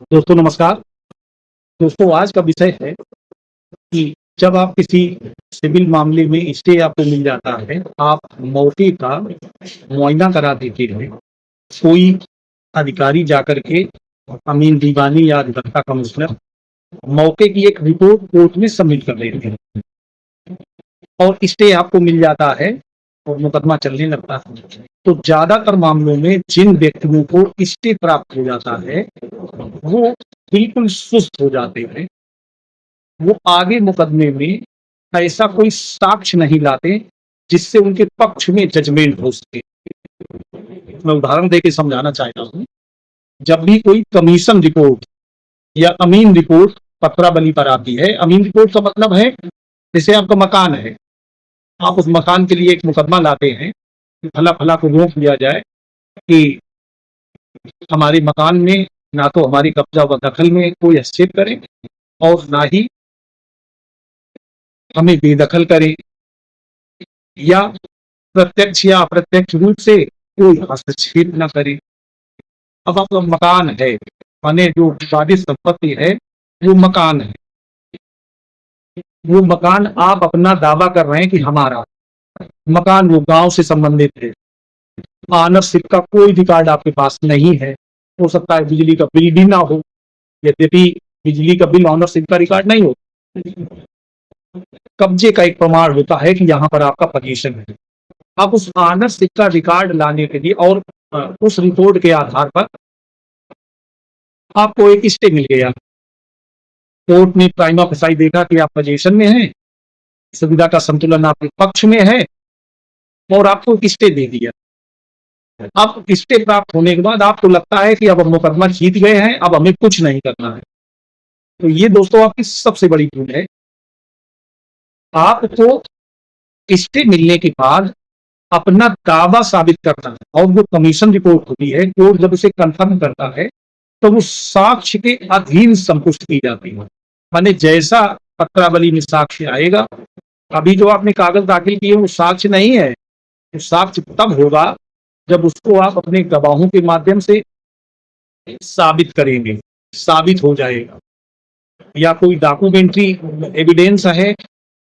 दोस्तों नमस्कार। दोस्तों आज का विषय है कि जब आप किसी सिविल मामले में स्टे आपको मिल जाता है, आप मौके का मुआयना करा देते हैं। कोई अधिकारी जाकर के अमीन दीवानी या अधिवक्ता कमिश्नर मौके की एक रिपोर्ट कोर्ट में सबमिट कर देते हैं और स्टे आपको मिल जाता है और मुकदमा चलने लगता है। तो ज्यादातर मामलों में जिन व्यक्तियों को स्टे प्राप्त हो जाता है वो बिल्कुल सुस्त हो जाते हैं। वो आगे मुकदमे में ऐसा कोई साक्ष्य नहीं लाते जिससे उनके पक्ष में जजमेंट हो सके। मैं उदाहरण देके समझाना चाहता हूँ। जब भी कोई कमीशन रिपोर्ट या अमीन रिपोर्ट पत्राबली पर आती है, अमीन रिपोर्ट का मतलब है जैसे आपका मकान है, आप उस मकान के लिए एक मुकदमा लाते हैं कि फला फला को रोक दिया जाए कि हमारे मकान में ना तो हमारी कब्जा व दखल में कोई हस्तक्षेप करे और ना ही हमें बेदखल करे या प्रत्यक्ष या अप्रत्यक्ष रूप से कोई हस्तक्षेप न करे। अब आपका मकान है, माने जो विवादित संपत्ति है वो मकान है। वो मकान आप अपना दावा कर रहे हैं कि हमारा मकान, वो गांव से संबंधित है। ऑनरशिप का कोई रिकॉर्ड आपके पास नहीं है। हो सकता है बिजली का बिल भी ना हो, यद्यपि बिजली का बिल ऑनरशिप का रिकॉर्ड नहीं हो। कब्जे का एक प्रमाण होता है कि यहाँ पर आपका पोजीशन है। अब उस ऑनरशिप का रिकॉर्ड लाने के लिए और उस रिपोर्ट के आधार पर आपको एक स्टे मिल गया। कोर्ट ने प्राइमा फेसाई देखा कि आप पोजीशन में हैं, सुविधा का संतुलन आपके पक्ष में है और आपको एक स्टे दे दिया। अब स्टे प्राप्त होने के बाद आपको लगता है कि अब हम मुकदमा जीत गए हैं, अब हमें कुछ नहीं करना है। तो ये दोस्तों आपकी सबसे बड़ी भूल है। आपको स्टे मिलने के बाद अपना दावा साबित करना है और वो कमीशन रिपोर्ट होती है, कोर्ट जब उसे कंफर्म करता है तो वो साक्ष्य के अधीन संपुष्ट की जाती है। माने जैसा पत्रावली में साक्ष्य आएगा, अभी जो आपने कागज दाखिल किए वो साक्ष्य नहीं है। वो साक्ष्य तब होगा जब उसको आप अपने गवाहों के माध्यम से साबित करेंगे, साबित हो जाएगा। या कोई डॉक्यूमेंट्री एविडेंस है,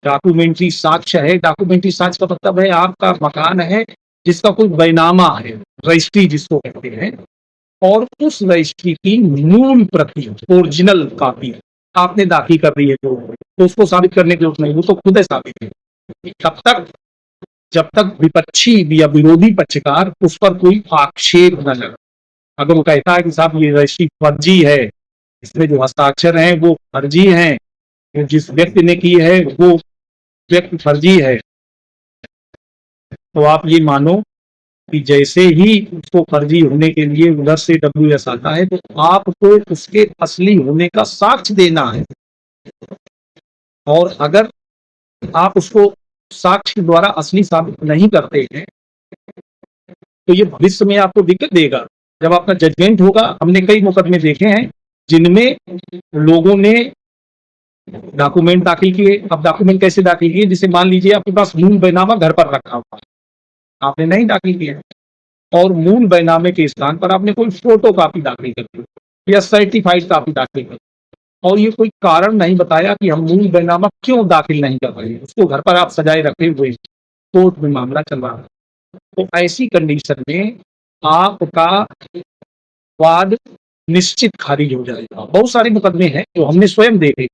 डॉक्यूमेंट्री साक्ष्य है। डॉक्यूमेंट्री साक्ष्य का मतलब है आपका मकान है जिसका कोई बैनामा है, रजिस्ट्री जिसको कहते हैं, और उस रजिस्ट्री की मूल प्रति, ओरिजिनल कॉपी आपने दाखिल कर दी है तो उसको साबित करने की जरूरत नहीं, वो तो खुद है साबित है। तब तक जब तक विपक्षी या विरोधी पक्षकार उस पर कोई आक्षेप न लगा। अगर वो कहता है कि साहब ये रजिस्ट्री फर्जी है, इसमें जो हस्ताक्षर हैं वो फर्जी हैं, जिस व्यक्ति ने की है वो व्यक्ति फर्जी है, तो आप ये मानो कि जैसे ही उसको फर्जी होने के लिए उधर से WS आता है तो आपको उसके असली होने का साक्ष्य देना है। और अगर आप उसको साक्ष्य द्वारा असली साबित नहीं करते हैं तो ये भविष्य में आपको दिक्कत देगा। जब आपका जजमेंट होगा, हमने कई मुकदमे देखे हैं जिनमें लोगों ने डॉक्यूमेंट दाखिल किए। अब डॉक्यूमेंट कैसे दाखिल किए? जैसे मान लीजिए आपके पास मूल बैनामा घर पर रखा हुआ, आपने नहीं दाखिल किया और मूल बैनामे के स्थान पर आपने कोई फोटो कॉपी दाखिल कर दी या सर्टिफाइड कॉपी दाखिल कर दी और ये कोई कारण नहीं बताया कि हम मूल बैनामा क्यों दाखिल नहीं कर रहे हैं, उसको घर पर आप सजाए रखे हुए, कोर्ट में मामला चल रहा है। तो ऐसी कंडीशन में आपका वाद निश्चित खारिज हो जाएगा। बहुत सारे मुकदमे हैं जो हमने स्वयं देखे।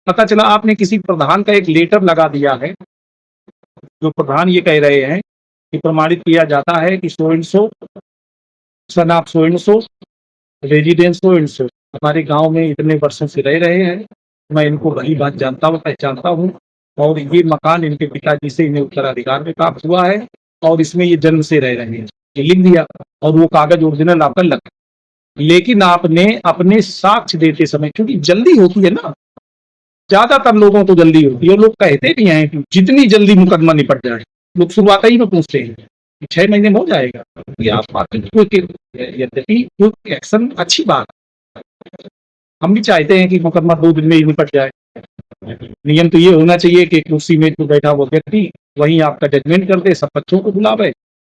पता चला आपने किसी प्रधान का एक लेटर लगा दिया है, जो प्रधान ये कह रहे हैं कि प्रमाणित किया जाता है कि so and so, son of so and so, residence so and so, हमारे गांव में इतने वर्षों से रह रहे हैं, मैं इनको भली बात जानता हूँ, पहचानता हूँ और ये मकान इनके पिताजी से इन्हें उत्तराधिकार में प्राप्त हुआ है और इसमें ये जन्म से रह रहे हैं, ये लिख दिया और वो कागज ओरिजिनल आपका लग। लेकिन आपने अपने साक्ष्य देते समय, क्योंकि जल्दी होती है ना, ज्यादातर लोगों को जल्दी होती है, लोग कहते भी हैं कि जितनी जल्दी मुकदमा निपट जाए, लोग शुरुआत ही में पूछते हैं 6 महीने में हो जाएगा। यद्यपि क्विक एक्शन अच्छी बात, हम भी चाहते हैं कि मुकदमा 2 दिन में ही निपट जाए। नियम तो ये होना चाहिए कि कुर्सी में तो बैठा हुआ व्यक्ति वहीं आपका जजमेंट कर दे, सब बच्चों को बुलावे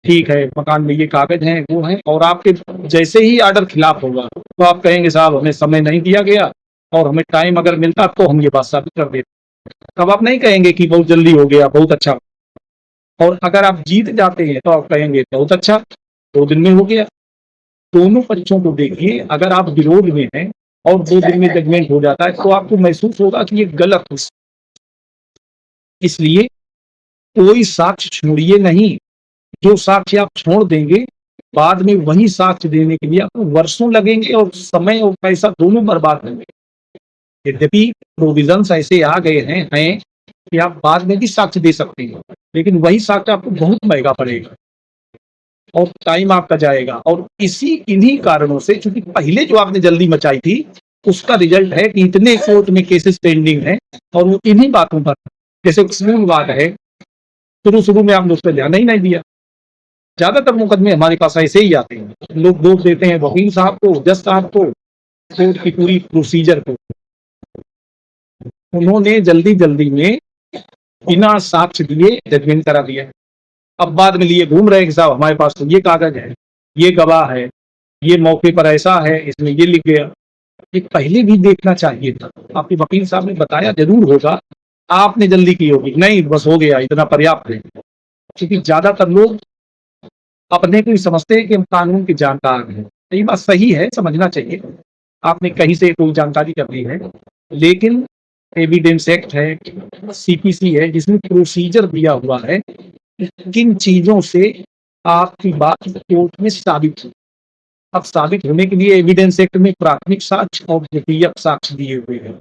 ठीक है, मकान में ये कागज हैं, वो हैं, और आपके जैसे ही ऑर्डर खिलाफ होगा तो आप कहेंगे साहब हमें समय नहीं दिया गया और हमें टाइम अगर मिलता तो हम ये बात साबित कर देते। तब आप नहीं कहेंगे कि बहुत जल्दी हो गया, बहुत अच्छा। और अगर आप जीत जाते हैं तो आप कहेंगे बहुत अच्छा, 2 दिन में हो गया। दोनों पक्षों को देखिए, अगर आप विरोध में हैं और 2 दिन में जजमेंट हो जाता है तो आपको महसूस होगा कि ये गलत है। इसलिए कोई साक्ष्य छोड़िए नहीं। जो साक्ष्य आप छोड़ देंगे, बाद में वही साक्ष्य देने के लिए आपको वर्षों लगेंगे और समय और पैसा दोनों बर्बाद होंगे। यद्यपि प्रोविजंस ऐसे आ गए हैं कि आप बाद में भी साक्ष्य दे सकते हैं, लेकिन वही साक्ष्य आपको बहुत महंगा पड़ेगा और टाइम आपका जाएगा। और इन्हीं कारणों से, चूंकि पहले जो आपने जल्दी मचाई थी, उसका रिजल्ट है कि इतने कोर्ट में केसेस पेंडिंग हैं और वो इन्हीं बातों पर, जैसे मूल बात है, शुरू में आपने उस पर ध्यान ही नहीं दिया। ज्यादातर मुकदमे हमारे पास ऐसे ही आते हैं, लोग दोष देते हैं वकील साहब को, जज साहब को, कोर्ट की पूरी प्रोसीजर को। उन्होंने जल्दी जल्दी में बिना साक्ष्य दिए जजमेंट करा दिया। अब बाद में लिए घूम रहे हैं कि साहब हमारे पास तो ये कागज है, ये गवाह है, ये मौके पर ऐसा है, इसमें ये लिख गया। ये पहले भी देखना चाहिए था। आपके वकील साहब ने बताया जरूर होगा, आपने जल्दी की होगी, नहीं बस हो गया, इतना पर्याप्त है। क्योंकि ज्यादातर लोग अपने को ही समझते हैं कि हम कानून के जानकार हैं। ये बात सही है, समझना चाहिए। आपने कहीं से कोई जानकारी कर ली है, लेकिन एविडेंस एक्ट है, सीपीसी है, जिसमें प्रोसीजर दिया हुआ है किन चीजों से आपकी बात कोर्ट में साबित हो। अब साबित होने के लिए एविडेंस एक्ट में प्राथमिक साक्ष्य और द्वितीयक साक्ष्य दिए हुए हैं।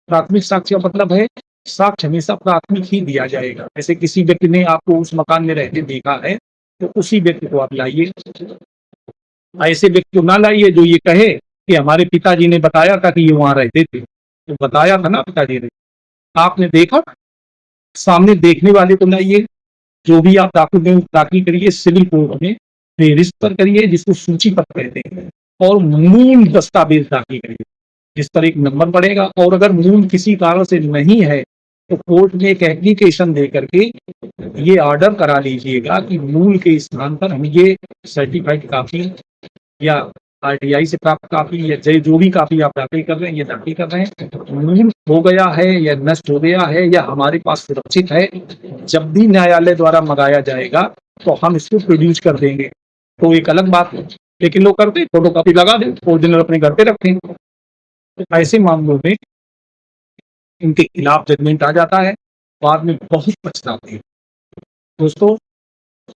प्राथमिक साक्ष्य का मतलब है साक्ष्य हमेशा प्राथमिक ही दिया जाएगा। जैसे किसी व्यक्ति ने आपको उस मकान में रहते देखा है तो उसी व्यक्ति को आप लाइए। ऐसे व्यक्ति को ना लाइए जो ये कहे कि हमारे पिताजी ने बताया था कि ये वहां रहते थे, तो बताया था ना पिताजी ने, आपने देखा, सामने देखने वाले को लाइए। जो भी आप डॉक्यूमेंट दाखिल करिए सिविल कोर्ट में, फेहरिस्त पर करिए, जिसको सूची पत्र कहते हैं, और मूल दस्तावेज दाखिल करिए, जिस पर एक नंबर पड़ेगा। और अगर मूल किसी कारण से नहीं है तो कोर्ट में एक एप्लीकेशन दे करके ये ऑर्डर करा लीजिएगा कि मूल के स्थान पर हम ये सर्टिफाइड कॉपी या आरटीआई से प्राप्त कॉपी या जो भी कॉपी आप दाखिल कर रहे हैं, ये दाखिल कर रहे हैं, मूल हो गया है या नष्ट हो गया है या हमारे पास सुरक्षित है। जब भी न्यायालय द्वारा मंगाया जाएगा तो हम इसको प्रोड्यूस कर देंगे, तो एक अलग बात है। लेकिन लोग करते फोटो कॉपी लगा दें, ओरिजिनल अपने घर पे रखें। तो ऐसे मामलों में इनके खिलाफ जजमेंट आ जाता है, बाद में बहुत पछताते हैं। दोस्तों,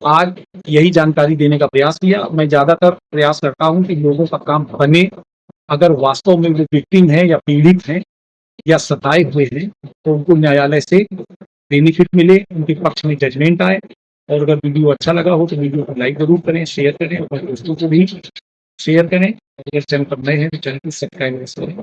आज यही जानकारी देने का प्रयास किया। मैं ज्यादातर प्रयास करता हूं कि लोगों का काम बने। अगर वास्तव में वो विक्टिम है या पीड़ित है या सताए हुए हैं तो उनको न्यायालय से बेनिफिट मिले, उनके पक्ष में जजमेंट आए। और अगर वीडियो अच्छा लगा हो तो वीडियो को लाइक जरूर करें, शेयर करें, और दोस्तों को भी शेयर करें। अगर चैनल पर नए हैं तो चैनल को सब्सक्राइब करें।